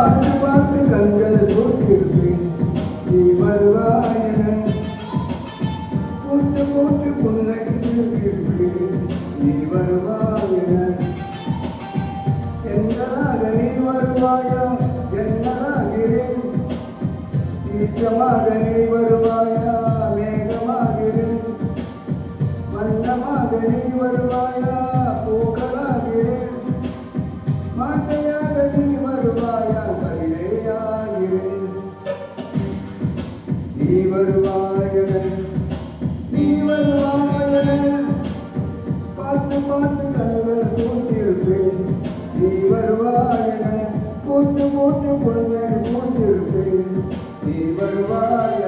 பார்த்து பார்த்து கண்கள் போட்டிருப்பேன் நீ வருவாயன போட்டு போட்டு புன்னகிருப்பேன் நீ வருவாயன எங்களாக நீ வருவாயா என்னராகிறேன் ஈச்சமாக நீ வருவாயா மேகமாகிறேன் வண்ணமாக நீ வருவாயா பூக்களாகிறேன் மாட்டையாக நீ வருவாயா கவிதையாகிறேன் நீ வருவாயன நீ வருவாயன பார்த்து பார்த்து கண்கள் போட்டிருப்பேன் நீ வருவாயன போட்டு போட்டு பொண்ணை போட்டிருப்பேன் நீ வருவாயன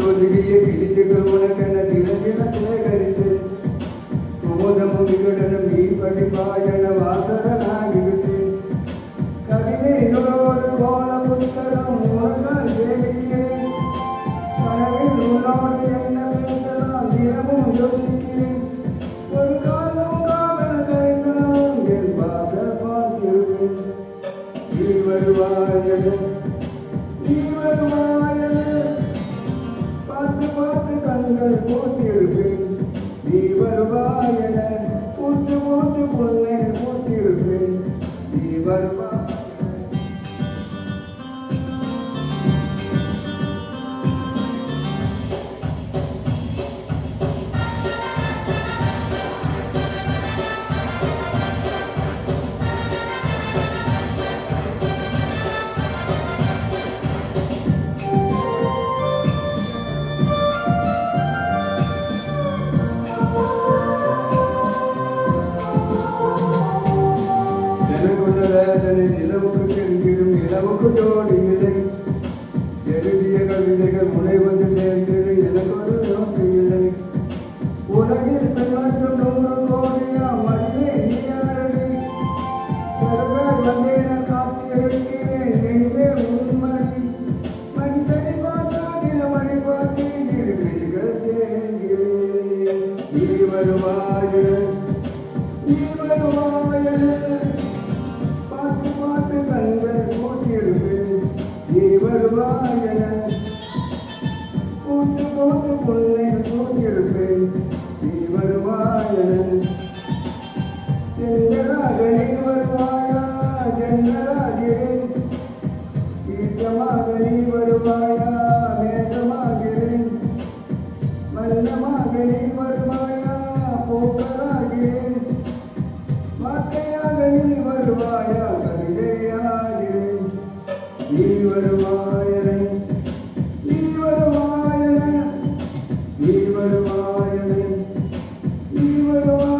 ஒதுகிய கிழித்துகள் உனக்கென தினத்தின சேகரித்து குமுதமும் விகடனும் நீ படிப்பாயன வாசகனாகிவிட்டேன் கவிதைகளோடு கோல புத்தகம் உனக்கால் சேமிக்கிறேன் கனவில் உன்னோடு என்ன பேசலாம் தினமும் யோசிக்கிறேன் ஒரு காலம் காவல கரைக்கலாம் என் பாத பார்த்திருப்பேன் நீ வருவாயன நீ வருவாயன பார்த்து பார்த்து கண்கள் போட்டிருப்பேன் நீ வருவாயன போட்டு போட்டு பொண்ணை போட்டிருப்பேன் நீ வருவா நிலவுக்கு தெரிந்திடும் நிலவுக்கு ஜோடி இல்லை எழுதிய கவிதைகள் முனை வந்து சேர்ந்தது எனக்கு ஒரு நோக்கு இல்லை உலகில் பெண்மாற்றம் 100 கோடியா மதியே நீ யாரடி சர்வர் வந்தேன காத்து இருக்கிறேன் எங்கே உண்மதி மனிதனை பார்த்தா தினமணி பார்த்து இருக்கைகள் தேங்கிறேன் நீ வருவாய நீ வருவாய பார்த்து பார்த்து கண்கள் போட்டிருப்பேன் நீ வருவாயன போட்டு போட்டு பொண்ணை போட்டிருப்பேன் நீ வருவாயன எங்களாக நீ வருவாயா ஜன்னலாகிறேன் ஈட்டமாக நீ வருவாயா மேகமாகிறேன் மன்னமாக நீ வருவாயா பூக்களாகிறேன் மாட்டையாக நீ வருவாயா கவிதையாகிறேன் நீ வருவாயன நீ வருவாயன நீ வருவாயன நீ வருவாயன